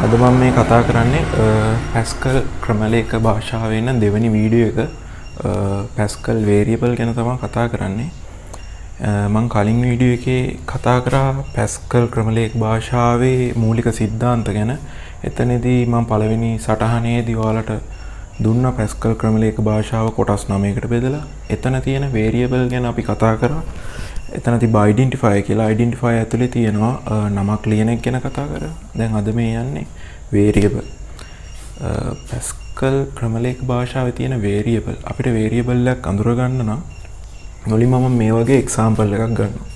අද මම මේ කතා කරන්නේ පැස්කල් ක්‍රමලේඛ භාෂාවේ ඉන්න දෙවෙනි වීඩියෝ එක පැස්කල් වේරියබල් ගැන තමයි කතා කරන්නේ. මම කලින් වීඩියෝ එකේ කතා කරා පැස්කල් ක්‍රමලේඛ භාෂාවේ මූලික સિદ્ધාන්ත ගැන. එතනදී මම පළවෙනි සටහනේදී ඔයාලට දුන්න පැස්කල් ක්‍රමලේඛ භාෂාව කොටස් 9කට බෙදලා එතන තියෙන වේරියබල් ගැන අපි කතා කරා. එතන තිබ්බ ඩෙන්ටිෆයර් කියලා. ඩෙන්ටිෆයර් ඇතුලේ තියෙනවා නමක් ලියන එක ගැන කතා කරා. දැන් අද මේ යන්නේ වේරියබල්. පැස්කල් ක්‍රමලේඛ භාෂාවේ තියෙන වේරියබල්. අපිට වේරියබල් එකක් අඳුර ගන්න නම් මුලින්ම මම මේ වගේ එක්සැම්පල් එකක් ගන්නවා.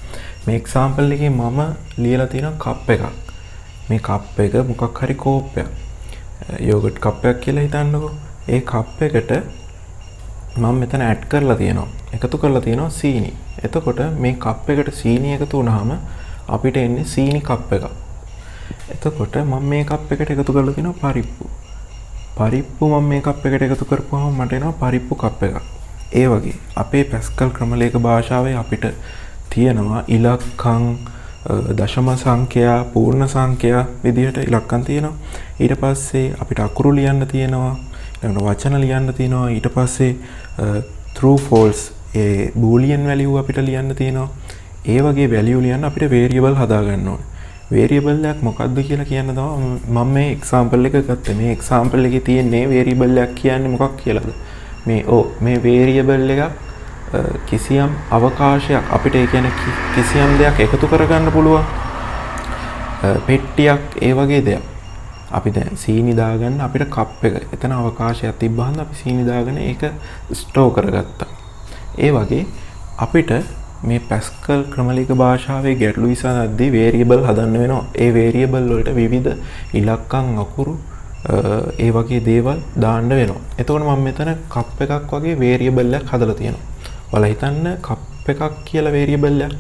මේ එක්සැම්පල් එකේ මම ලියලා තියෙන කප් එකක්. මේ කප් එක මොකක් හරි කෝප්පයක්. යෝගට් කප් එකක් කියලා හිතන්නකෝ. ඒ කප් එකට මම මෙතන ඇඩ් කරලා තියෙනවා. එකතු කරලා තියෙනවා සීනි. එතකොට මේ කප් එකට සීනි එකතු වුණාම අපිට එන්නේ සීනි කප් එකක්. එතකොට මම මේ කප් එකට එකතු කරලා තියෙනවා පරිප්පු. පරිප්පු මම මේ කප් එකට එකතු කරපුවාම මට එනවා පරිප්පු කප් එකක්. ඒ වගේ අපේ පැස්කල් ක්‍රමලේඛ භාෂාවේ අපිට තියෙනවා ඉලක්කම්, දශම සංඛ්‍යා, පූර්ණ සංඛ්‍යා විදිහට ඉලක්කම් තියෙනවා. ඊට පස්සේ අපිට අකුරු ලියන්න තියෙනවා. ඊළඟට වචන ලියන්න තියෙනවා. ඊට පස්සේ true false ඒ බූලියන් වැලියු අපිට ලියන්න තියෙනවා. ඒ වගේ වැලියු ලියන්න අපිට වේරියබල් හදා ගන්න ඕනේ. වේරියබල් එකක් මොකක්ද කියලා කියන්න තමයි මම මේ එක්සැම්පල් එක ගත්තේ. මේ එක්සැම්පල් එකේ තියෙන්නේ වේරියබල් එකක් කියන්නේ මොකක් කියලාද? මේ වේරියබල් එකක් කිසියම් අවකාශයක් අපිට ඒ කියන්නේ කිසියම් දෙයක් එකතු කරගන්න පුළුවන්. පෙට්ටියක් ඒ වගේ දෙයක්. අපි දැන් සීනි දාගන්න අපිට කප් එක. එතන අවකාශයක් තිබ්බහම අපි සීනි දාගෙන ඒක ස්ටෝර් කරගත්තා. ඒ වගේ අපිට මේ පැස්කල් ක්‍රමලේඛ භාෂාවේ ගැටලු විසඳද්දී වේරියබල් හදන්න වෙනවා. ඒ වේරියබල් වලට විවිධ ඉලක්කම්, අකුරු ඒ වගේ දේවල් දාන්න වෙනවා. එතකොට මම මෙතන කප් එකක් වගේ වේරියබල් එකක් හදලා තියෙනවා. ඔයාලා හිතන්න කප් එකක් කියලා වේරියබල් එකක්.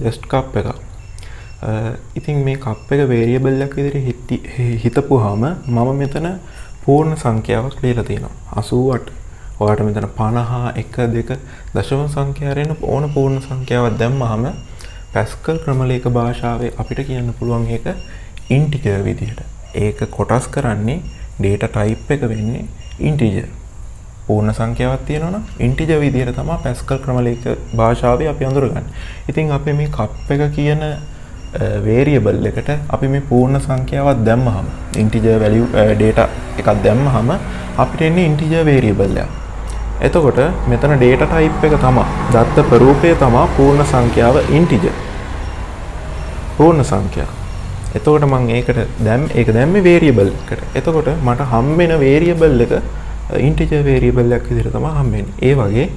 ජස්ට් කප් එකක්. ඉතින් මේ කප් එක වේරියබල් එකක් විදිහට හිතපුවාම මම මෙතන පූර්ණ සංඛ්‍යාවක් ලියලා තියෙනවා. 88. ඔයාලට මෙතන 50, 1, 2 දශම සංඛ්‍යාවෙන් ඕන පූර්ණ සංඛ්‍යාවක් දැම්මහම පැස්කල් ක්‍රමලේඛ භාෂාවේ අපිට කියන්න පුළුවන් ඒක ඉන්ටිජර් විදිහට. ඒක කොටස් කරන්නේ data type එක වෙන්නේ ඉන්ටිජර්. පූර්ණ සංඛ්‍යාවක් තියෙනවා නම් ඉන්ටිජර් විදිහට තමයි පැස්කල් ක්‍රමලේඛ භාෂාවේ අපි අඳුරගන්නේ. ඉතින් අපි මේ කප් එක කියන වේරියබල් එකට අපි මේ පූර්ණ සංඛ්‍යාවක් දැම්මහම ඉන්ටිජර් වැලියු data එකක් දැම්මහම අපිට එන්නේ ඉන්ටිජර් වේරියබල් එකක්. එතකොට මෙතන data type එක තමයි දත්ත ප්‍රරූපය තමයි පූර්ණ සංඛ්‍යාව ඉන්ටිජර්. පූර්ණ සංඛ්‍යාව. එතකොට මම ඒක දැම්මේ වේරියබල් එකට. එතකොට මට හම්බෙන වේරියබල් එක ඉන්ටිජර් වේරියබල් එකක් විදිහට තමයි හම්බෙන්නේ. ඒ වගේ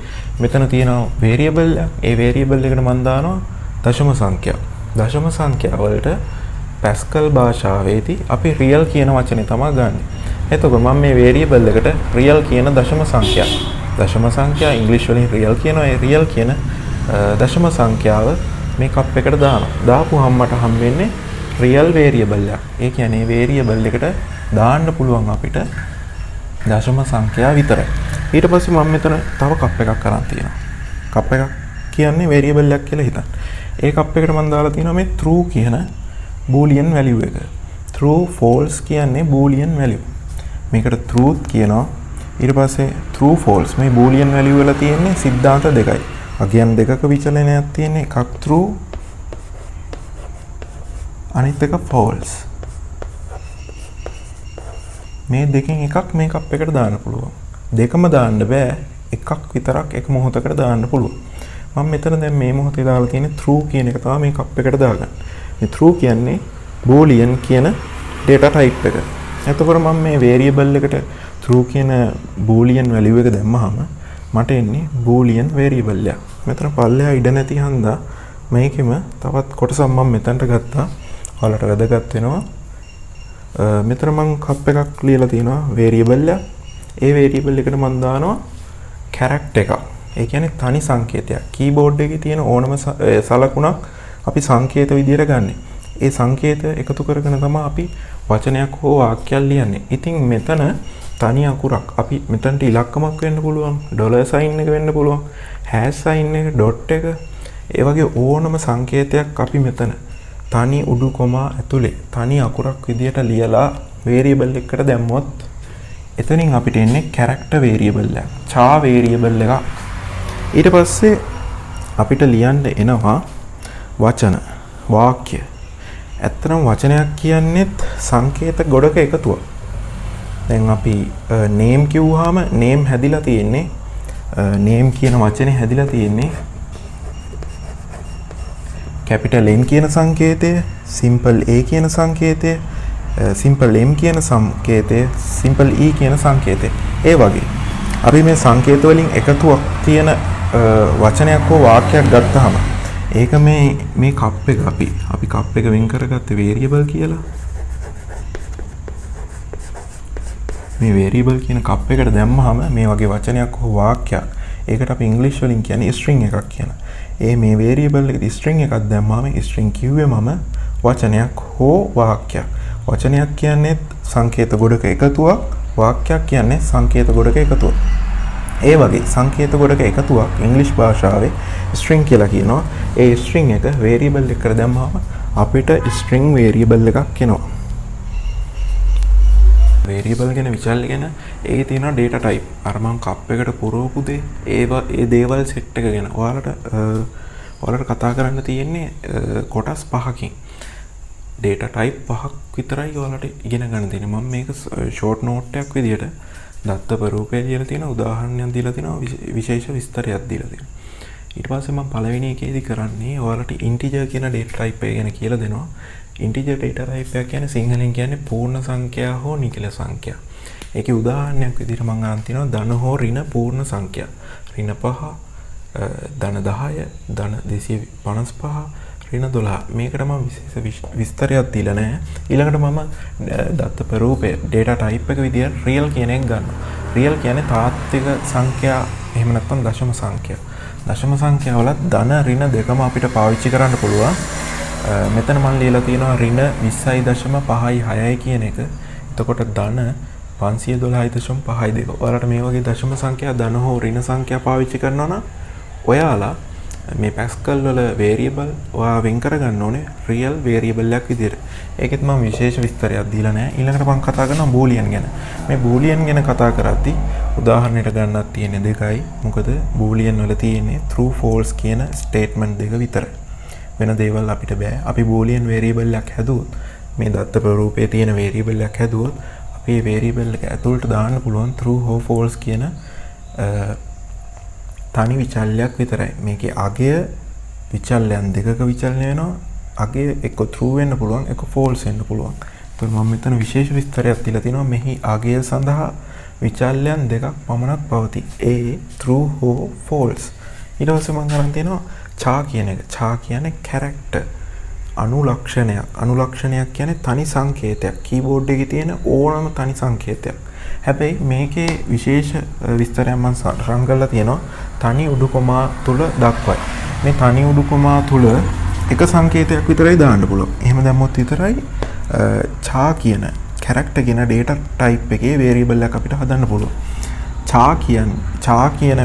මෙතන තියෙනවා වේරියබල් එක. ඒ වේරියබල් එකට මම දානවා දශම සංඛ්‍යාව. දශම සංඛ්‍යාව වලට පැස්කල් භාෂාවේදී අපි රියල් කියන වචනේ තමයි ගන්නෙ. එතකොට මම මේ වේරියබල් එකට රියල් කියන දශම සංඛ්‍යාව. දශම සංඛ්‍යාව ඉංග්‍රීසි වලින් රියල් කියනවා. ඒ රියල් කියන දශම සංඛ්‍යාව මේ කප් එකට දානවා. දාපුවාම මට හම්බෙන්නේ රියල් වේරියබල් එකක්. ඒ කියන්නේ වේරියබල් එකට දාන්න පුළුවන් අපිට දශම සංඛ්‍යාව විතරයි. ඊට පස්සේ මම මෙතන තව කප් එකක් අරන් තියෙනවා. කප් එකක් කියන්නේ වේරියබල් එකක් කියලා හිතන්න. ඒ කප් එකට මම දාලා තියෙනවා මේ true කියන boolean value එක. true false කියන්නේ boolean value. මේකට truth කියනවා. ඊට පස්සේ true false මේ boolean value වල තියෙන්නේ સિદ્ધාන්ත දෙකයි. අගයන් දෙකක විචලනයක් තියෙන එකක් true අනිත් එක false. මේ දෙකෙන් එකක් මේ කප් එකට දාන්න පුළුවන්. දෙකම දාන්න බෑ. එකක් විතරක් එක මොහොතකට දාන්න පුළුවන්. මම මෙතන දැන් මේ මොහොතේ දාලා තියෙන්නේ true කියන එක තමයි මේ කප් එකට දාගන්න. මේ true කියන්නේ boolean කියන data type එක. එතකොට මම මේ variable එකට true කියන boolean value එක දැම්මහම මට එන්නේ boolean variable එකක්. මෙතන පල්ලෙහා ඉඩ නැති හන්දා මේකෙම තවත් කොටසක් මම මෙතනට ගත්තා. ඔයාලට වැදගත් වෙනවා. මෙතන මම කප් එකක් ලියලා තියෙනවා variable එක. ඒ variable එකට මම දානවා character එකක්. ඒ කියන්නේ තනි සංකේතයක්. කීබෝඩ් එකේ තියෙන ඕනම සලකුණක් අපි සංකේත විදියට ගන්නෙ. ඒ සංකේත එකතු කරගෙන තමයි අපි වචනයක් හෝ වාක්‍යයක් ලියන්නේ. ඉතින් මෙතන තනි අකුරක් අපි මෙතනට ඉලක්කමක් වෙන්න පුළුවන්, ඩොලර් සයින් එක වෙන්න පුළුවන්, හෑෂ් සයින් එක, ඩොට් එක, ඒ වගේ ඕනම සංකේතයක් අපි මෙතන තනි උඩු කොමා ඇතුලේ තනි අකුරක් විදියට ලියලා variable එකකට දැම්මොත් එතනින් අපිට එන්නේ character variable එක. char variable එකක්. ඊට පස්සේ අපිට ලියන්න එනවා වචන වාක්‍ය. ඇත්තටම වචනයක් කියන්නේත් සංකේත ගොඩක එකතුවක්. දැන් අපි name කිව්වහම name හැදිලා තියෙන්නේ name කියන වචනේ හැදිලා තියෙන්නේ capital N කියන සංකේතය, simple A කියන සංකේතය, simple M කියන සංකේතය, simple E කියන සංකේතය. ඒ වගේ අපි මේ සංකේත වලින් එකතුවක් තියෙන වචනයක් හෝ වාක්‍යයක් ගත්තාම ඒක මේ කප් එක අපි කප් එක වෙන් කරගත්තේ variable කියලා. මේ variable කියන කප් එකට දැම්මහම මේ වගේ වචනයක් හෝ වාක්‍යයක් ඒකට අපි ඉංග්‍රීසි වලින් කියන්නේ string එකක් කියලා. මේ variable එකට string එකක් දැම්මම string කිව්වේ මම වචනයක් හෝ වාක්‍යයක්. වචනයක් කියන්නේ සංකේත ගොඩක එකතුවක්, වාක්‍යයක් කියන්නේ සංකේත ගොඩක එකතුවක්. ඒ වගේ සංකේත ගොඩක එකතුවක් ඉංග්‍රීසි භාෂාවේ string කියලා කියනවා. ඒ string එක variable එකකට දැම්මම අපිට string variable එකක් එනවා. variable ගැන විචාරගෙන ඒකේ තියෙනවා data type. අර මම කප් එකට පුරවපු දේ ඒ දේවල් set එක ගැන ඔයාලට කතා කරන්න තියෙන්නේ කොටස් 5කින්. data type 5ක් විතරයි ඔයාලට ඉගෙන ගන්න තියෙන්නේ. මම මේක short note එකක් විදියට දත්ත ප්‍රරූපය කියලා තියෙන උදාහරණයක් දීලා තිනවා, විශේෂ විස්තරයක් දීලා තියෙනවා. ඊට පස්සේ මම පළවෙනි එකේදී කරන්නේ ඔයාලට integer කියන data type එක ගැන කියලා දෙනවා. integer data type එක කියන්නේ සිංහලෙන් කියන්නේ පූර්ණ සංඛ්‍යා හෝ නිකල සංඛ්‍යා. ඒකේ උදාහරණයක් විදිහට මම අහන් තිනවා ධන හෝ ඍණ පූර්ණ සංඛ්‍යා. ඍණ 5, ධන 10, ධන 255, ඍණ 12. මේකට මම විශේෂ විස්තරයක් දීලා නැහැ. ඊළඟට මම දත්ත ප්‍රරූපය data type එක විදිහට real කියන එක ගන්නවා. real කියන්නේ තාත්වික සංඛ්‍යා එහෙම නැත්නම් දශම සංඛ්‍යා. දශම සංඛ්‍යා වල ධන ඍණ දෙකම අපිට පාවිච්චි කරන්න පුළුවන්. මෙතන මම ලියලා තියෙනවා ඍණ 20.56 කියන එක. එතකොට ධන 512.52. ඔයාලට මේ වගේ දශම සංඛ්‍යා ධන හෝ ඍණ සංඛ්‍යා පාවිච්චි කරනවා නම් ඔයාලා මේ Pascal වල variable ඔයා වෙන් කරගන්න ඕනේ real variable එකක් විදිහට. ඒකෙත් මම විශේෂ විස්තරයක් දීලා නැහැ. ඊළඟට මම කතා කරනවා boolean ගැන. මේ boolean ගැන කතා කරද්දී උදාහරණයක් ගන්නත් තියෙන්නේ දෙකයි. මොකද boolean වල තියෙන්නේ true false කියන statement දෙක විතරයි. වෙන දේවල් අපිට බෑ. අපි boolean variable එකක් හැදුවොත් මේ දත්ත ප්‍රරූපයේ තියෙන variable එකක් හැදුවොත් අපි මේ variable එක ඇතුළට දාන්න පුළුවන් true හෝ false කියන තනි විචල්‍යයක් විතරයි. මේකේ අගය විචල්‍යයන් දෙකක විචලනය වෙනවා. අගය එක්ක true වෙන්න පුළුවන්, එක්ක false වෙන්න පුළුවන්. එතකොට මම මෙතන විශේෂ විස්තරයක් දීලා තිනවා මෙහි අගය සඳහා විචල්‍යයන් දෙකක් පමණක් පවතී. A true හෝ false. ඊට පස්සේ මම ගන්න තියෙනවා char කියන එක. char කියන්නේ character. අනුලක්ෂණයක්. අනුලක්ෂණයක් කියන්නේ තනි සංකේතයක්. keyboard එකේ තියෙන ඕනම තනි සංකේතයක්. හැබැයි මේකේ විශේෂ විස්තරයක් මම සටහන් කරලා තියෙනවා තනි උඩු කොමා තුල දක්වයි. මේ තනි උඩු කොමා තුල එක සංකේතයක් විතරයි දාන්න පුළුවන්. එහෙම දැම්මොත් විතරයි char කියන character කියන data type එකේ variable එකක් අපිට හදන්න පුළුවන්. char කියන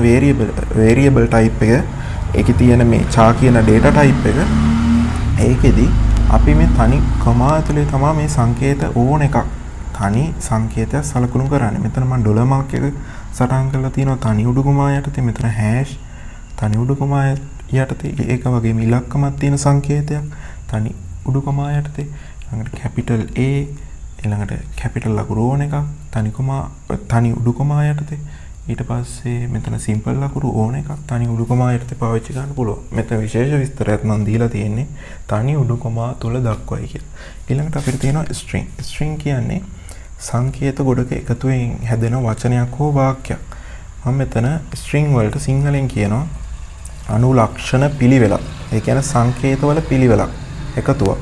variable type එක ඒකේ තියෙන මේ char කියන data type එක ඒකෙදි අපි මේ තනි කොමා ඇතුලේ තමයි මේ සංකේත ඕන එකක් තනි සංකේතයක් සලකුණු කරන්නේ. මෙතන මම ඩොලර් මාක් එක සටහන් කරලා තියෙනවා තනි උඩු කොමා යටතේ. මෙතන හැෂ් තනි උඩු කොමා යටතේ ඒක වගේම ඉලක්කමක් තියෙන සංකේතයක් තනි උඩු කොමා යටතේ. ඊළඟට capital A ඊළඟට capital ලකුණු ඕන එකක් තනි උඩු කොමා යටතේ. ඊට පස්සේ මෙතන simple ලකුණු ඕන එකක් තනි උඩු කොමා යටතේ පාවිච්චි කරන්න පුළුවන්. මෙතන විශේෂ විස්තරයක් මම දීලා තියෙන්නේ තනි උඩු කොමා තුල දක්වයි කියලා. ඊළඟට අපිට තියෙනවා string. string කියන්නේ සංකේත ගොඩක එකතුවෙන් හැදෙන වචනයක් හෝ වාක්‍යයක්. මම මෙතන string වලට සිංහලෙන් කියනවා අනුලක්ෂණ පිළිවෙලක්. ඒ කියන්නේ සංකේතවල පිළිවෙලක් එකතුවක්.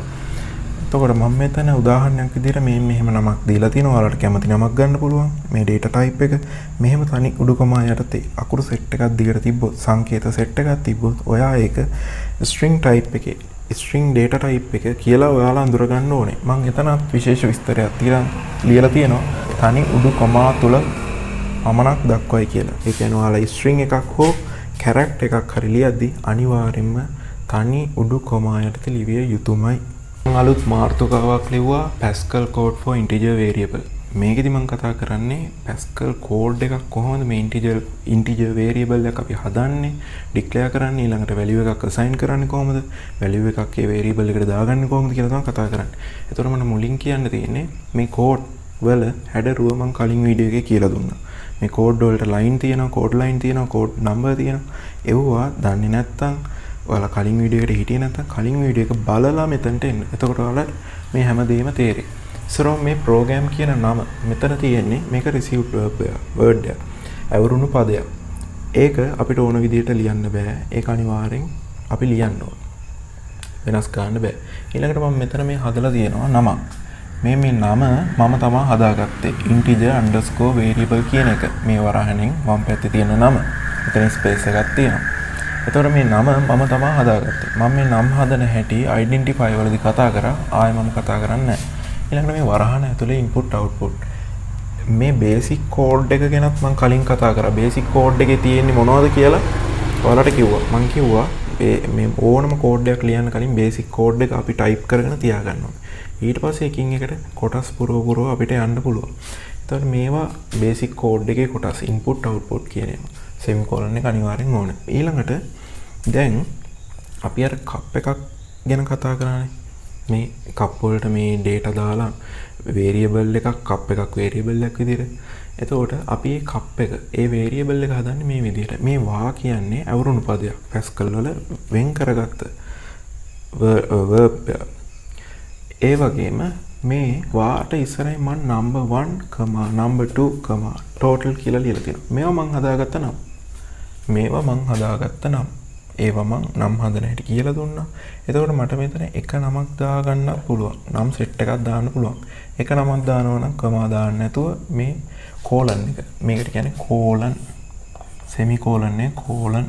එතකොට මම මෙතන උදාහරණයක් විදිහට මෙහෙම නමක් දීලා තිනවා. ඔයාලට කැමති නමක් ගන්න පුළුවන්. මේ data type එක මෙහෙම තනි උඩු කොමා යටතේ අකුරු set එකක් දිගට තිබ්බොත් සංකේත set එකක් තිබ්බොත් ඔයා ඒක string type එකේ string data type එක කියලා ඔයාලා අඳුර ගන්න ඕනේ. මම එතනත් විශේෂ විස්තරයක් ලියලා තියෙනවා. තනි උඩු කොමා තුල පමණක් දක්වයි කියලා. ඒ කියන්නේ ඔයාලා string එකක් හෝ character එකක් හරි ලියද්දි අනිවාර්යයෙන්ම තනි උඩු කොමා යටතේ ලිවිය යුතුමයි. අලුත් මාතෘකාවක් ලිව්වා Pascal code for integer variable. මේකෙදි මම කතා කරන්නේ Pascal code එකක් කොහොමද මේ integer variable එක අපි හදන්නේ, declare කරන්නේ, ඊළඟට value එකක් assign කරන්නේ කොහොමද, value එකක් ඒ variable එකට දාගන්නේ කොහොමද කියලා තමයි කතා කරන්නේ. ඒතකොට මම මුලින් කියන්න තියෙන්නේ මේ code වල හැඩරුව මම කලින් වීඩියෝ එකේ කියලා දුන්නා. මේ code වලට line තියෙනවා, code line තියෙනවා, code number තියෙනවා. ඒවා දන්නේ නැත්නම් ඔයාලා කලින් වීඩියෝ එකට හිටියේ නැත්නම් කලින් වීඩියෝ එක බලලා මෙතනට එන්න. එතකොට ඔයාලට මේ හැමදේම තේරෙයි. ඉස්සරහම මේ program කියන නම මෙතන තියෙන්නේ මේක received word එක. ඇවරුණු පදයක්. ඒක අපිට ඕන විදිහට ලියන්න බෑ. ඒක අනිවාර්යෙන් අපි ලියන්න ඕන. වෙනස් කරන්න බෑ. ඊළඟට මම මෙතන මේ හදලා තියෙනවා නමක්. මේ නම මම තමයි හදාගත්තේ. integer underscore variable කියන එක. මේ වරහණෙන් වම් පැත්තේ තියෙන නම. මෙතන space එකක් තියෙනවා. එතකොට මේ නම මම තමයි හදාගත්තේ. මම මේ නම හදන හැටි identify වලදී කතා කරා. ආයෙ මම කතා කරන්නේ නැහැ. ඊළඟට මේ වරහණ ඇතුලේ input output. මේ basic code එක ගැනත් මම කලින් කතා කරා. basic code එකේ තියෙන්නේ මොනවද කියලා ඔයාලට කිව්වා. මම කිව්වා මේ ඕනම code එකක් ලියන්න කලින් basic code එක අපි type කරගෙන තියාගන්න ඕනේ. ඊට පස්සේ එකින් එකට කොටස් පුරව අපිට යන්න පුළුවන්. එතකොට මේවා basic code එකේ කොටස් input output කියන ඒවා. semicolon එක අනිවාර්යෙන් ඕනේ. ඊළඟට දැන් අපි අර cup එකක් ගැන කතා කරානේ. මේ cup වලට මේ data දාලා variable එකක් cup එකක් variable එකක් විදිහට. එතකොට අපි මේ cup එක ඒ variable එක හදන්නේ මේ විදිහට. මේ වා කියන්නේ අවරුණු පදයක්. Pascal වල වෙන් කරගත්ත verb. ඒ වගේම මේ වාට ඉස්සරහින් මම number 1, number 2, total කියලා ලියලා තියෙනවා. මේවා මම හදාගත්ත නම්. මේවා මම හදාගත්ත නම්. ඒවා මම නම් හදන හැටි කියලා දුන්නා. එතකොට මට මෙතන එක නමක් දාගන්න පුළුවන්. නම් සෙට් එකක් දාන්න පුළුවන්. එක නමක් දානවා නම් කමා දාන්න නැතුව මේ colon එක. මේකට කියන්නේ colon semicolon නේ colon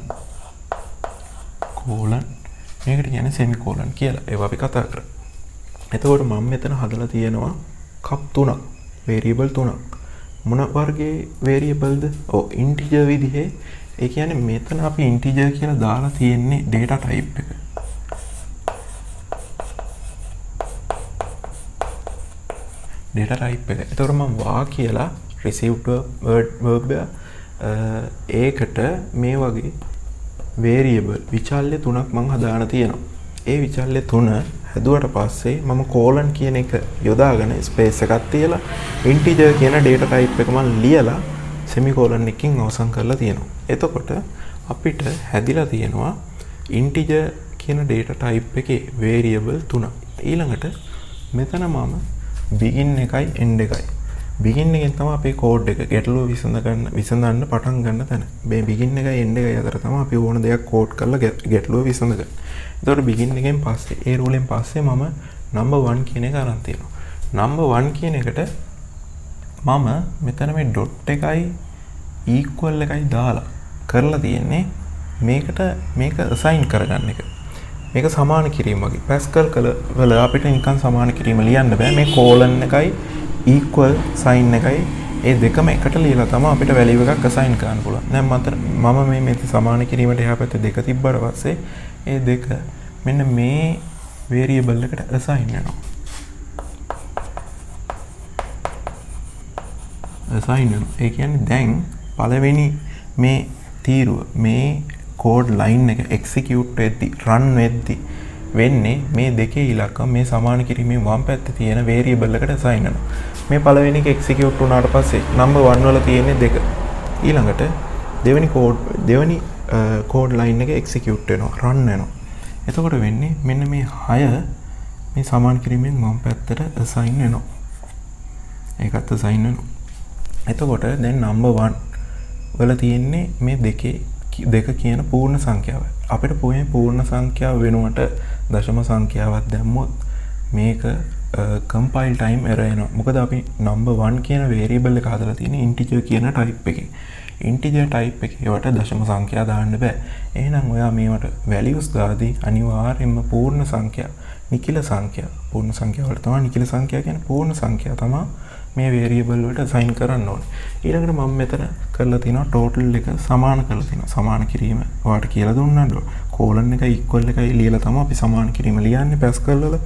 මේකට කියන්නේ semicolon කියලා. ඒවා අපි කතා කරා. එතකොට මම මෙතන හදලා තියෙනවා cup 3ක්, variable 3ක්. මොන වර්ගයේ variableද? ඔව් integer විදිහේ. ඒ කියන්නේ මෙතන අපි integer කියලා දාලා තියෙන්නේ data type එක. data type එක. එතකොට මම වා කියලා received verb ඒකට මේ වගේ variable විචල්්‍ය 3ක් මම හදාන තියෙනවා. ඒ විචල්්‍ය 3 හැදුවට පස්සේ මම colon කියන එක යොදාගෙන space එකක් තියලා integer කියන data type එක මම ලියලා semicolon එකකින් අවසන් කරලා තියෙනවා. එතකොට අපිට හැදිලා තියෙනවා integer කියන data type එකේ variable 3ක්. ඊළඟට මෙතන මම begin එකයි end එකයි. begin එකෙන් තමයි අපේ code එක ගැටලුව විසඳන්න පටන් ගන්න තැන. මේ begin එකයි end එකයි අතර තමයි අපි ඕන දෙයක් code කරලා ගැටලුව විසඳගන්නේ. එතකොට begin එකෙන් පස්සේ ඒ rule එකෙන් පස්සේ මම number 1 කියන එක අරන් තියෙනවා. number 1 කියන එකට මම මෙතන මේ dot එකයි equal එකයි දාලා කරලා තියෙන්නේ මේක assign කරගන්න එක. මේක සමාන කිරීම වගේ. Pascal වල අපිට නිකන් සමාන කිරීම ලියන්න බෑ. මේ colon එකයි equal sign එකයි ඒ දෙකම එකට ලියලා තමයි අපිට value එකක් assign කරන්න පුළුවන්. දැන් මම මේ මෙතන සමාන කිරීමට එහා පැත්තේ දෙක තිබ්බට පස්සේ ඒ දෙක මෙන්න මේ variable එකට assign වෙනවා. assign වෙනවා. ඒ කියන්නේ දැන් පළවෙනි මේ තීරුව මේ code line එක execute වෙද්දි run වෙද්දි වෙන්නේ මේ දෙකේ ඉලක්කම මේ සමාන කිරීමේ වම් පැත්තේ තියෙන variable එකට assign වෙනවා. මේ පළවෙනි එක execute වුණාට පස්සේ number 1 වල තියෙන්නේ 2. ඊළඟට දෙවෙනි code line එක execute වෙනවා, run වෙනවා. එතකොට වෙන්නේ මෙන්න මේ 6 මේ සමාන කිරීමෙන් වම් පැත්තට assign වෙනවා. ඒකත් assign වෙනවා. එතකොට දැන් number 1 වල තියෙන්නේ මේ දෙක කියන පූර්ණ සංඛ්‍යාව. අපිට පූර්ණ සංඛ්‍යාව වෙනුවට දශම සංඛ්‍යාවක් දැම්මොත් මේක compile time error එනවා. මොකද අපි number 1 කියන variable එක හදලා තියෙන්නේ integer කියන type එකේ. integer type එකේ වට දශම සංඛ්‍යා දාන්න බෑ. එහෙනම් ඔයා මේවට values දාදී අනිවාර්යයෙන්ම පූර්ණ සංඛ්‍යා, නිකිල සංඛ්‍යා, පූර්ණ සංඛ්‍යා වලට තමයි නිකිල සංඛ්‍යා කියන්නේ පූර්ණ සංඛ්‍යා තමයි මේ variable වලට assign කරන්න ඕනේ. ඊළඟට මම මෙතන කරලා තිනවා total එක සමාන කරලා තිනවා. සමාන කිරීම ඔයාලට කියලා දුන්නා. කෝලන් එකයි ඉක්වල් එකයි ලියලා තමයි අපි සමාන කිරීම ලියන්නේ පැස්කල් වල.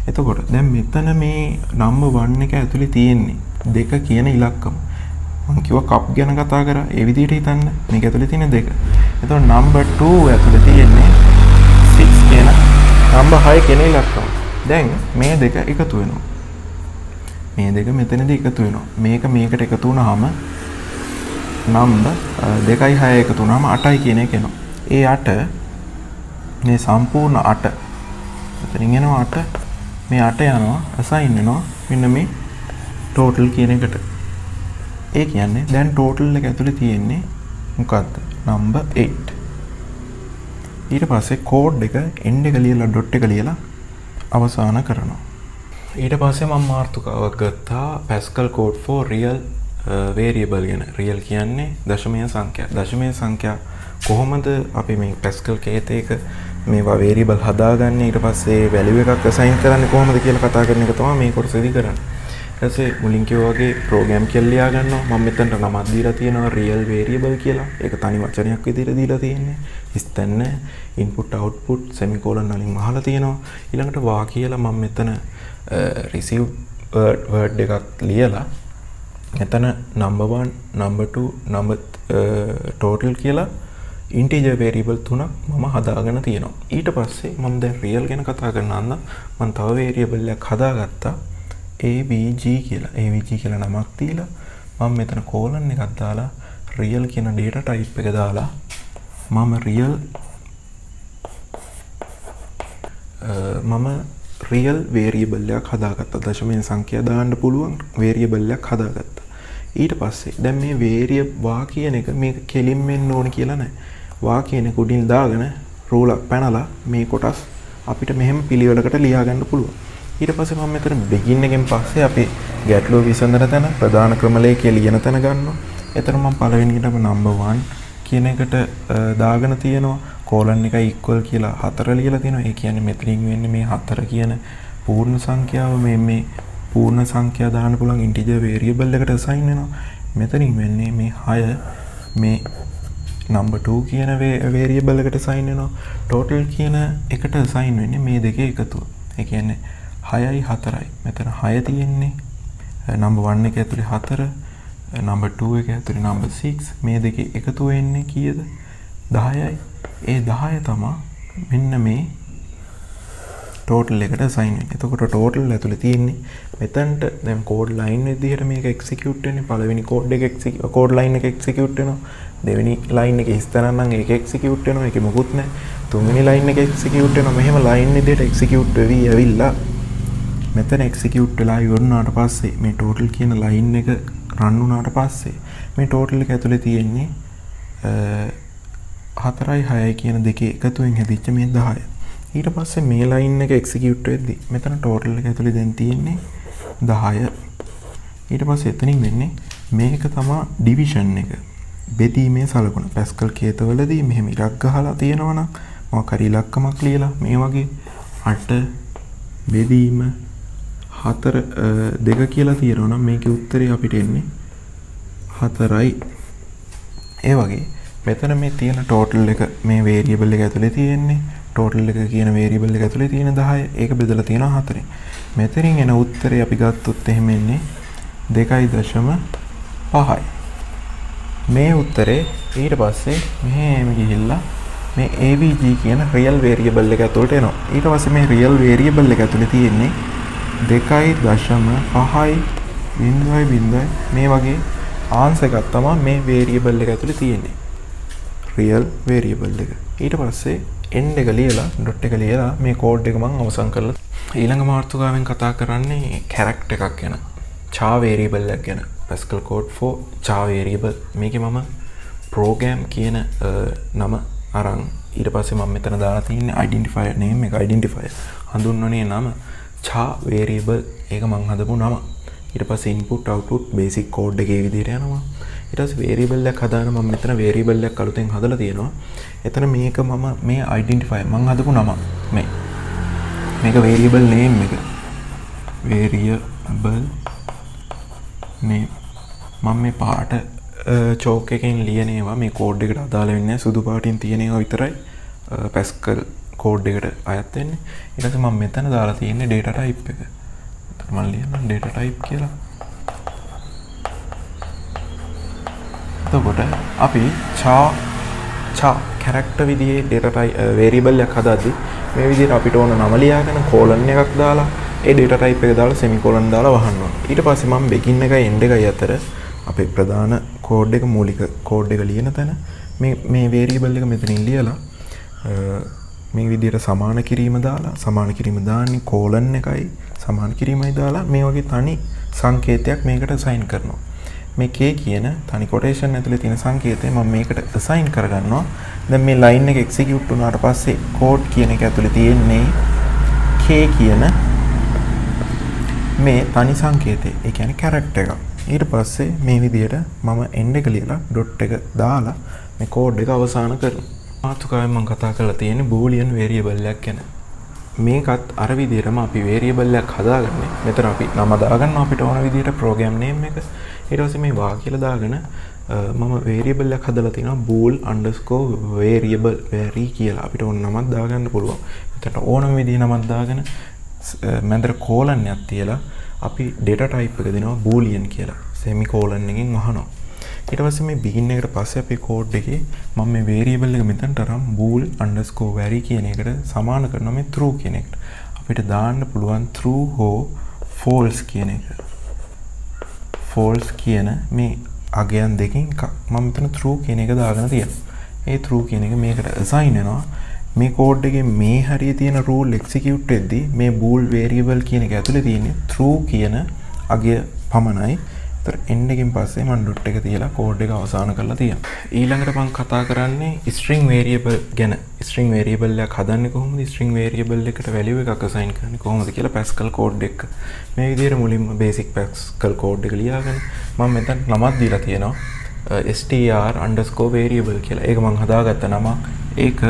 එතකොට දැන් මෙතන මේ නම්බර් 1 එක ඇතුලේ තියෙන්නේ 2 කියන ඉලක්කම. මම කිව්වා කප් ගැන කතා කරා. ඒ විදිහට හිතන්න. මේක ඇතුලේ තියෙන 2. එතකොට නම්බර් 2 ඇතුලේ තියෙන්නේ 6 කියන නම්බර් 6 කියන ඉලක්කම. දැන් මේ දෙක එකතු වෙනවා. මේ දෙක මෙතනදී එකතු වෙනවා. මේක මේකට එකතු වුණාම නම්බර් 2යි 6යි එකතු වුණාම 8යි කියන එක එනවා. ඒ 8 මේ සම්පූර්ණ 8 මෙතනින් එනවා 8 මේ 8 යනවා අසයින් වෙනවා මෙන්න මේ ටෝටල් කියන එකට. ඒ කියන්නේ දැන් ටෝටල් එක ඇතුලේ තියෙන්නේ මොකද්ද? නම්බර් 8. ඊට පස්සේ කෝඩ් එක end එක ලියලා dot එක ලියලා අවසන් කරනවා. ඊට පස්සේ මම මාතෘකාවක් ගත්තා Pascal code for real variable ගැන. real කියන්නේ දශමීය සංඛ්‍යා. දශමීය සංඛ්‍යා කොහොමද අපි මේ Pascal කේතයක මේවා variable හදාගන්නේ ඊට පස්සේ value එකක් assign කරන්නේ කොහොමද කියලා කතා කරන එක තමයි මේ කොටසේදී කරන්නේ. ඊට පස්සේ මුලින් කිව්වා වගේ program කියලා ලියා ගන්නවා. මම මෙතනට නමක් දීලා තියෙනවා real variable කියලා. ඒක තනි වචනයක් විදිහට දීලා තියෙන්නේ. ඉස්තන්න input output semicolon වලින් අහලා තියෙනවා. ඊළඟට වා කියලා මම මෙතන receive word එකක් ලියලා මෙතන number 1 number 2 number total කියලා integer variable තුනක් මම හදාගෙන තියෙනවා. ඊට පස්සේ මම දැන් real ගැන කතා කරනවා මම තව variable එකක් හදාගත්තා avg කියලා. avg කියලා නමක් දීලා මම මෙතන colon එකක් දාලා real කියන data type එක දාලා මම real variable එකක් හදාගත්තා. දශමීය සංඛ්‍යා දාන්න පුළුවන් variable එකක් හදාගත්තා. ඊට පස්සේ දැන් මේ variable වා කියන එක මේක කෙලින් වෙන්න ඕන කියලා නැහැ. වා කියන එක උඩින් දාගෙන රූලක් පැනලා මේ කොටස් අපිට මෙහෙම පිළිවෙලකට ලියා ගන්න පුළුවන්. ඊට පස්සේ මම මෙතන begin එකෙන් පස්සේ අපි ගැටලුව විසඳන තැන ප්‍රධාන ක්‍රමලේඛය ලියන තැන ගන්නවා. එතන මම පළවෙනියටම number 1 කියන එකට දාගෙන තියෙනවා. colon එක equal කියලා 4 ලියලා තියෙනවා. ඒ කියන්නේ මෙතනින් වෙන්නේ මේ 4 කියන පූර්ණ සංඛ්‍යාව මේ පූර්ණ සංඛ්‍යා දාන්න පුළුවන් integer variable එකට assign වෙනවා. මෙතනින් වෙන්නේ මේ 6 මේ number 2 කියන variable එකට assign වෙනවා. total කියන එකට assign වෙන්නේ මේ දෙකේ එකතුව. ඒ කියන්නේ 6යි 4යි. මෙතන 6 තියෙන්නේ. number 1 එක ඇතුලේ 4, number 2 එක ඇතුලේ number 6. මේ දෙකේ එකතුව වෙන්නේ කීයද? 10යි. ඒ 10 තමයි මෙන්න මේ total එකට assign වෙන්නේ. එතකොට total ඇතුලේ තියෙන්නේ මෙතනට දැන් code line විදිහට මේක execute වෙන්නේ. පළවෙනි code line එක execute වෙනවා. දෙවෙනි line එක ඉස්තර නම් ඒක execute වෙනවා. ඒකේ මොකුත් නැහැ. තුන්වෙනි line එක execute වෙනවා. මෙහෙම line විදිහට execute වෙවි ඇවිල්ලා මෙතන execute වෙලා ඉවරනාට පස්සේ මේ total කියන line එක run වුණාට පස්සේ මේ total එක ඇතුලේ තියෙන්නේ 4යි 6යි කියන දෙකේ එකතුවෙන් හැදිච්ච මේ 10. ඊට පස්සේ මේ line එක execute වෙද්දි මෙතන total එක ඇතුලේ දැන් තියෙන්නේ 10. ඊට පස්සේ එතනින් වෙන්නේ මේක තමයි division එක. බෙදීමේ සලකුණ. Pascal කේතවලදී මෙහෙම ඉරක් ගහලා තියෙනවා නම් මොකක් හරි ඉලක්කමක් ලියලා මේ වගේ 8 බෙදීම 4 2 කියලා තියෙනවා නම් මේකේ උත්තරේ අපිට එන්නේ 4යි. ඒ වගේ මෙතන මේ තියෙන total එක මේ variable එක ඇතුලේ තියෙන්නේ total එක කියන variable එක ඇතුලේ තියෙන 10. ඒක බෙදලා තියෙනවා 4. මෙතනින් එන උත්තරේ අපි ගත්තොත් එහෙම එන්නේ 2.5යි. මේ උත්තරේ ඊට පස්සේ මෙහෙම ගිහිල්ලා මේ avg කියන real variable එක ඇතුළට එනවා. ඊට පස්සේ මේ real variable එක ඇතුලේ තියෙන්නේ 2.5යි 0.0 මේ වගේ answer එකක් තමයි මේ variable එක ඇතුලේ තියෙන්නේ. real variable එක. ඊට පස්සේ end එක ලියලා dot එක ලියලා මේ code එක මම අවසන් කරලා ඊළඟ මාතෘකාවෙන් කතා කරන්නේ character එකක් ගැන. char variable එකක් ගැන. Pascal code for char variable. මේකේ මම program කියන නම අරන් ඊට පස්සේ මම මෙතන දාලා තියෙන්නේ identifier name එක identifier හඳුන්වන්නේ නම char variable. ඒක මම හදපු නම. ඊට පස්සේ input output basic code එකේ විදිහට යනවා. ඊට පස්සේ variable එකක් හදාන මම මෙතන variable එකක් අලුතෙන් හදලා තියෙනවා. එතන මේක මම මේ identifier මම හදපු නම මේක variable name එක. variable name මම මේ පාට චෝක් එකෙන් ලියන ඒවා මේ කෝඩ් එකට අදාළ වෙන්නේ සුදු පාටින් තියෙන ඒවා විතරයි පැස්කල් කෝඩ් එකට අයත් වෙන්නේ. ඊට පස්සේ මම මෙතන දාලා තියෙන්නේ data type එක. එතකොට මම ලියනවා data type කියලා. එතකොට අපි character විදිහේ data type variable එකක් හදාද්දි මේ විදිහට අපිට ඕන නම ලියාගෙන colon එකක් දාලා ඒ data type එක දාලා semicolon දාලා වහන්න ඕන. ඊට පස්සේ මම begin එකයි end එකයි අතර අපේ ප්‍රධාන කෝඩ් එක මූලික කෝඩ් එක ලියන තැන මේ variable එක මෙතනින් ලියලා මේ විදිහට සමාන කිරීම දාලා සමාන කිරීම දාන්නේ colon එකයි සමාන කිරීමයි දාලා මේ වගේ තනි සංකේතයක් මේකට assign කරනවා. මේ k කියන තනි quotation ඇතුලේ තියෙන සංකේතය මම මේකට assign කරගන්නවා. දැන් මේ line එක execute වුණාට පස්සේ code කියන එක ඇතුලේ තියෙන්නේ k කියන මේ තනි සංකේතය. ඒ කියන්නේ character එක. ඊට පස්සේ මේ විදිහට මම end එක ලියලා dot එක දාලා මේ code එක අවසන් කරනවා. මාතෘකාවෙන් මම කතා කරලා තියෙන්නේ boolean variable එකක් ගැන. මේකත් අර විදිහටම අපි variable එකක් හදාගන්නේ. මෙතන අපි නම දාගන්නවා අපිට ඕන විදිහට program name එක. ඊට පස්සේ මේ වාක්‍යල දාගෙන මම variable එකක් හදලා තිනවා bool_variable vary කියලා. අපිට ඕන නමක් දාගන්න පුළුවන්. එතකොට ඕනම විදිහේ නමක් දාගෙන මැදට colon එකක් තියලා අපි data type එක දෙනවා boolean කියලා. semicolon එකකින් වහනවා. ඊට පස්සේ මේ begin එකට පස්සේ අපේ code එකේ මම මේ variable එක මෙතනට අරන් bool_vary කියන එකට සමාන කරනවා මේ true කියන එකට. අපිට දාන්න පුළුවන් true හෝ false කියන එක. false කියන මේ අගයන් දෙකෙන් එකක්. මම මෙතන true කියන එක දාගෙන තියෙනවා. ඒ true කියන එක මේකට assign වෙනවා. මේ code එකේ මේ හරිය තියෙන rule execute වෙද්දී මේ bool variable කියන එක ඇතුලේ තියෙන්නේ true කියන අගය පමණයි. ඒතර end එකෙන් පස්සේ මම dot එක තියලා code එක අවසන් කරලා තියෙනවා. ඊළඟට මම කතා කරන්නේ string variable ගැන. string variable එකක් හදන්නේ කොහොමද? string variable එකට value එකක් assign කරන්නේ කොහොමද කියලා Pascal code එක. මේ විදිහට මුලින්ම basic Pascal code එක ලියාගෙන මම මෙතන නමක් දීලා තියෙනවා. str_variable කියලා. ඒක මම හදාගත්ත නමක්. ඒක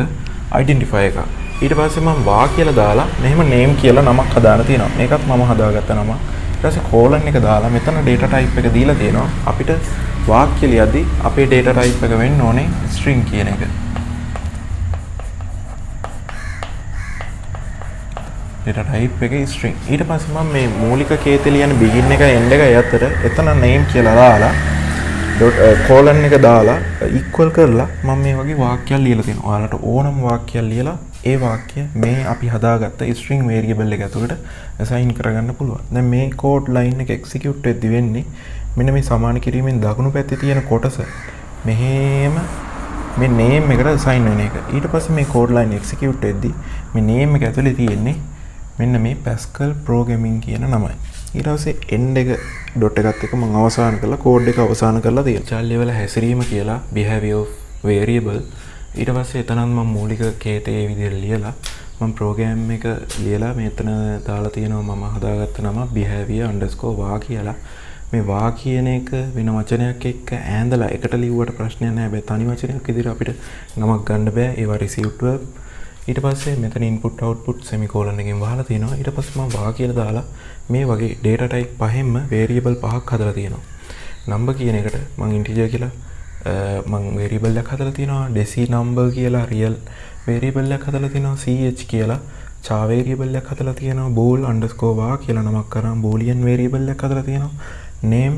identifier එකක්. ඊට පස්සේ මම වා කියලා දාලා මෙහෙම name කියලා නමක් හදාන්න තියෙනවා. මේකත් මම හදාගත්ත නමක්. ඊට පස්සේ colon එක දාලා මෙතන data type එක දීලා තියෙනවා. අපිට වාක්‍ය ලියද්දි අපේ data type එක වෙන්න ඕනේ string කියන එක. data type එකේ string. ඊට පස්සේ මම මේ මූලික කේතේ ලියන begin එක end එක අතර එතන name කියලා දාලා colon එක දාලා equal කරලා මම මේ වගේ වාක්‍යයක් ලියලා තියෙනවා. ඔයාලට ඕනම වාක්‍යයක් ලියලා ඒ වාක්‍ය මේ අපි හදාගත්ත string variable එක ඇතුළට assign කරගන්න පුළුවන්. දැන් මේ code line එක execute වෙද්දි වෙන්නේ මෙන්න මේ සමාන කිරීමෙන් දකුණු පැත්තේ තියෙන කොටස මෙහෙම මේ name එකට assign වෙන එක. ඊට පස්සේ මේ code line execute වෙද්දි මේ name එක ඇතුලේ තියෙන්නේ මෙන්න මේ Pascal programming කියන නමයි. ඊට පස්සේ end එක dot එකත් එක්ක මම අවසන් කරලා code එක අවසන් කරලා තියෙනවා. child level හැසිරීම කියලා behavior of variable. ඊට පස්සේ එතනත් මම මූලික කේතේ විදිහට ලියලා මම program එක ලියලා මෙතන දාලා තියෙනවා මම හදාගත්ත නම behavior_var කියලා. මේ වා කියන එක වෙන වචනයක් එක්ක ඈඳලා එකට ලිව්වට ප්‍රශ්නයක් නැහැ. හැබැයි තනි වචනයක් විදිහට අපිට නමක් ගන්න බෑ. ඒවා received verb. ඊට පස්සේ මෙතන input output semicolon එකකින් වහලා තියෙනවා. ඊට පස්සේ මම වා කියලා දාලා මේ වගේ data type පහෙන්ම variable පහක් හදලා තියෙනවා. number කියන එකට මම integer කියලා මම variable එකක් හදලා තියෙනවා. deci number කියලා real variable එකක් හදලා තියෙනවා. ch කියලා char variable එකක් හදලා තියෙනවා. bool_var කියලා නමක් කරන් boolean variable එකක් හදලා තියෙනවා. name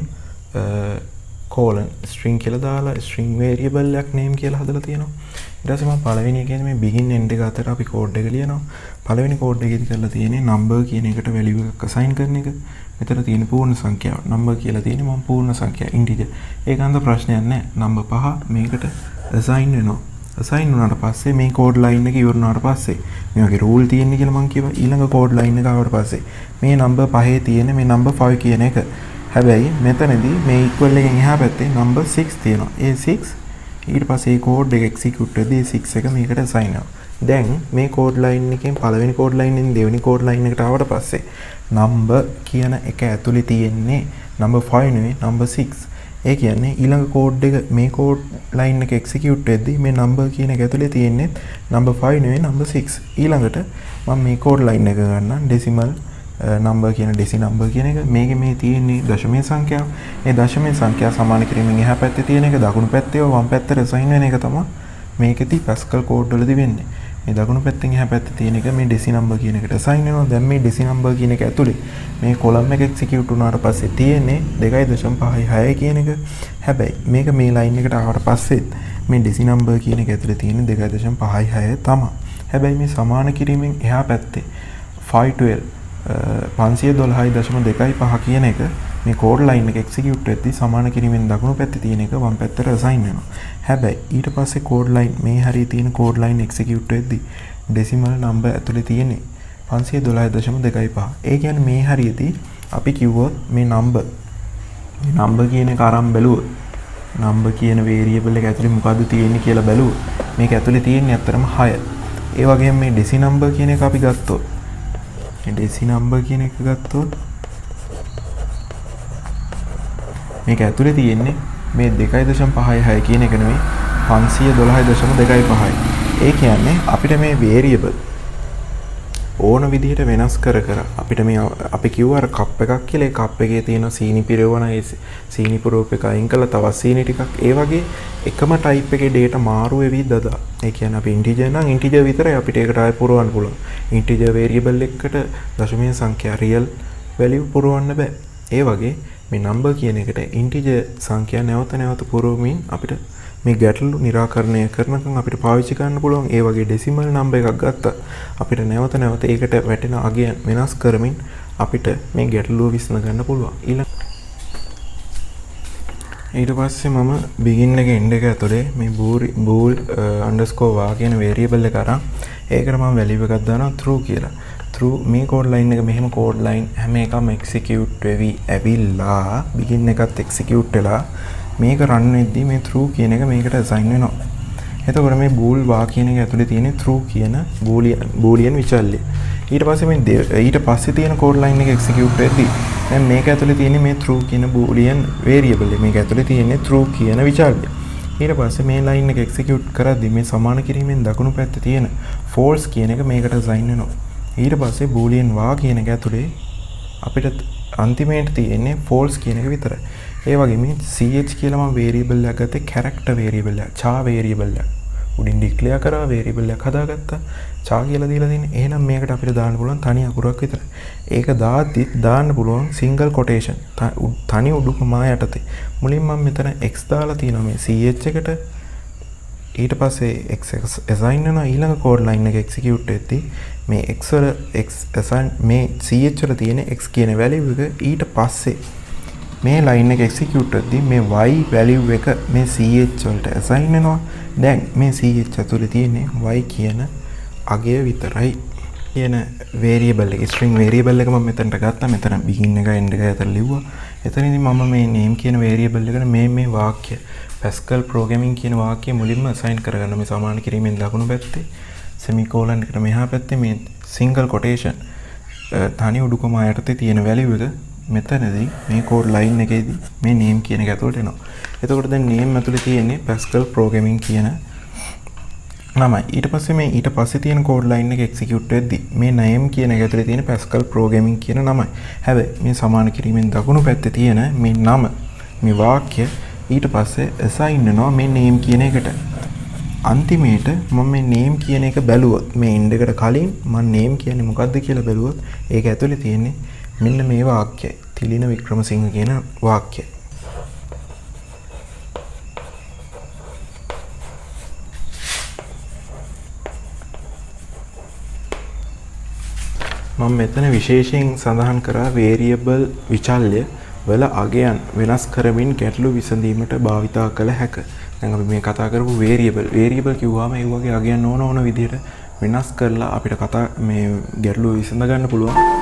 colon string කියලා දාලා string variable එකක් name කියලා හදලා තියෙනවා. ඊට පස්සේ මම පළවෙනි එකේ මේ begin end එක අතර අපි code එක ලියනවා. පළවෙනි code එකේදී කරලා තියෙන්නේ number කියන එකට value එකක් assign කරන එක. මෙතන තියෙන පූර්ණ සංඛ්‍යාව. number කියලා තියෙන්නේ මම පූර්ණ සංඛ්‍යාව integer. ඒක අන්ත ප්‍රශ්නයක් නැහැ. number 5 මේකට assign වෙනවා. assign වුණාට පස්සේ මේ code line එක ඉවර වුණාට පස්සේ මේ වගේ rule තියෙන්නේ කියලා මම කිව්වා. ඊළඟ code line එක ආවට පස්සේ මේ number 5 තියෙන මේ number 5 කියන එක. හැබැයි මෙතනදී මේ equal එකෙන් එහා පැත්තේ number 6 තියෙනවා. ඒ 6 ඊට පස්සේ code එක execute වෙද්දී 6 එක මේකට assign වෙනවා. දැන් මේ code line එකෙන් පළවෙනි code line එකෙන් දෙවෙනි code line එකට ආවට පස්සේ number කියන එක ඇතුලේ තියෙන්නේ number 5 නෙවෙයි number 6. ඒ කියන්නේ ඊළඟ code එක මේ code line එක execute වෙද්දී මේ number කියන එක ඇතුලේ තියෙන්නේ number 5 නෙවෙයි number 6. ඊළඟට මම මේ code line එක ගන්නම් decimal number කියන deci number කියන එක. මේකේ මේ තියෙන්නේ දශමයේ සංඛ්‍යාව. ඒ දශමයේ සංඛ්‍යාව සමාන කිරීමෙන් එහා පැත්තේ තියෙන එක දකුණු පැත්තේ වම් පැත්තට assign වෙන එක තමයි මේකෙදි Pascal code වලදී වෙන්නේ. මේ දකුණු පැත්තෙන් එහා පැත්තේ තියෙන එක මේ deci number කියන එකට assign වෙනවා. දැන් මේ deci number කියන එක ඇතුලේ මේ column එක execute වුණාට පස්සේ තියෙන්නේ 2.56 කියන එක. හැබැයි මේක මේ line එකට ආවට පස්සෙත් මේ deci number කියන එක ඇතුලේ තියෙන්නේ 2.56 තමයි. හැබැයි මේ සමාන කිරීමෙන් එහා පැත්තේ 512.25 කියන එක මේ කෝඩ් ලයින් එක එක්සිකියුට් වෙද්දී සමාන කිරීමෙන් දකුණු පැත්තේ තියෙන එක වම් පැත්තට assign වෙනවා. හැබැයි ඊට පස්සේ කෝඩ් ලයින් මේ හරිය තියෙන කෝඩ් ලයින් එක්සිකියුට් වෙද්දී ඩෙසිමල් නම්බර් ඇතුලේ තියෙන්නේ 512.25. ඒ කියන්නේ මේ හරියදී අපි කිව්වොත් මේ නම්බර් කියන එක අරන් බැලුවොත් නම්බර් කියන වේරියබල් එක ඇතුලේ මොකද්ද තියෙන්නේ කියලා බැලුවොත් මේක ඇතුලේ තියෙන්නේ අත්‍තරම 6. ඒ වගේම මේ ඩෙසි නම්බර් කියන එක අපි ගත්තොත් මේ ඩෙසි නම්බර් කියන එක ගත්තොත් මේක ඇතුලේ තියෙන්නේ මේ 2.56 කියන එක නෙවෙයි 512.25. ඒ කියන්නේ අපිට මේ වේරියබල් ඕන විදිහට වෙනස් කර අපිට මේ අපි කිව්ව අර කප් එකක් කියලා ඒ කප් එකේ තියෙන සීනි පිරවන ඒ සීනි පුරෝප එක අයින් කළා තවත් සීනි ටිකක් ඒ වගේ එකම ටයිප් එකේ data මාරු වෙවි දදා. ඒ කියන්නේ අපි ඉන්ටිජර් නම් ඉන්ටිජර් විතරයි අපිට ඒකට ආයෙ පුරවන්න පුළුවන්. ඉන්ටිජර් වේරියබල් එකකට දශමීය සංඛ්‍යා රියල් වැලියු පුරවන්න බෑ. ඒ වගේ මේ නම්බර් කියන එකට ඉන්ටිජර් සංඛ්‍යා නැවත පුරවමින් අපිට මේ ගැටලු निराකරණය කරනකම් අපිට පාවිච්චි කරන්න පුළුවන්. ඒ වගේ ඩෙසිමල් නම්බර් එකක් ගත්තා අපිට නැවත ඒකට වැටෙන අගයන් වෙනස් කරමින් අපිට මේ ගැටලුව විසඳ ගන්න පුළුවන්. ඊට පස්සේ මම begin එක end එක ඇතුලේ මේ bool underscore var කියන variable එක අරන් ඒකට මම value එකක් දානවා true කියලා. true මේ code line එක මෙහෙම code line හැම එකම execute වෙවි ඇවිල්ලා begin එකත් execute වෙලා මේක run වෙද්දී මේ true කියන එක මේකට assign වෙනවා. එතකොට මේ bool var කියන එක ඇතුලේ තියෙන true කියන boolean විචල්්‍ය. ඊට පස්සේ තියෙන code line එක execute වෙද්දී දැන් මේක ඇතුලේ තියෙන මේ true කියන boolean variable එක මේක ඇතුලේ තියෙන true කියන විචල්්‍ය. ඊට පස්සේ මේ line එක execute කරද්දී මේ සමාන කිරීමෙන් දකුණු පැත්තේ තියෙන false කියන එක මේකට assign වෙනවා. ඊට පස්සේ boolean var කියන එක ඇතුලේ අපිට අන්තිමේට තියෙන්නේ false කියන එක විතරයි. ඒ වගේම ch කියලා මම variable එකක් ගත්තේ character variable එක, cha variable එක. උඩින් declare කරා variable එකක් හදාගත්තා. cha කියලා දීලා තියෙන්නේ. එහෙනම් මේකට අපිට දාන්න පුළුවන් තනි අකුරක් විතරයි. ඒක දාන්න පුළුවන් single quotation. තනි උඩුකමා යටතේ. මුලින් මම මෙතන x දාලා තියෙනවා මේ ch එකට. ඊට පස්සේ x assign වෙනවා ඊළඟ code line එක execute වෙද්දී මේ x වල x assign මේ ch වල තියෙන x කියන value එක ඊට පස්සේ මේ line එක execute වෙද්දී මේ y value එක මේ ch වලට assign වෙනවා. දැන් මේ ch ඇතුලේ තියෙන්නේ y කියන අගය විතරයි. කියන variable එක string variable එක මම මෙතනට ගත්තා. මෙතන begin එක end එක අතර ලිව්වා. එතනදී මම මේ name කියන variable එකට මේ වාක්‍ය Pascal programming කියන වාක්‍ය මුලින්ම assign කරගන්න මේ සමාන කිරීමෙන් දකුණු පැත්තේ semicolon එකට මෙහා පැත්තේ මේ single quotation තනි උඩුකමා යටතේ තියෙන value එක මෙතනදී මේ code line එකේදී මේ name කියන එක ඇතුළට එනවා. එතකොට දැන් name ඇතුලේ තියෙන්නේ Pascal programming කියන නමයි. ඊට පස්සේ තියෙන code line එක execute වෙද්දී මේ name කියන එක ඇතුලේ තියෙන Pascal programming කියන නමයි. හැබැයි මේ සමාන කිරීමෙන් දකුණු පැත්තේ තියෙන මේ නම මේ වාක්‍ය ඊට පස්සේ assign වෙනවා මේ name කියන එකට. අන්තිමේට මම මේ name කියන එක බැලුවොත් මේ end එකට කලින් මම name කියන්නේ මොකද්ද කියලා බැලුවොත් ඒක ඇතුලේ තියෙන්නේ මෙන්න මේ වාක්‍යය. තිලින වික්‍රමසිංහ කියන වාක්‍යය. මම මෙතන විශේෂයෙන් සඳහන් කරා variable විචල්්‍ය වල අගයන් වෙනස් කරමින් ගැටලු විසඳීමට භාවිතා කළ හැක. දැන් අපි මේ කතා කරපු variable කිව්වම ඒ වගේ අගයන් ඕන විදිහට වෙනස් කරලා අපිට මේ ගැටලුව විසඳ ගන්න පුළුවන්.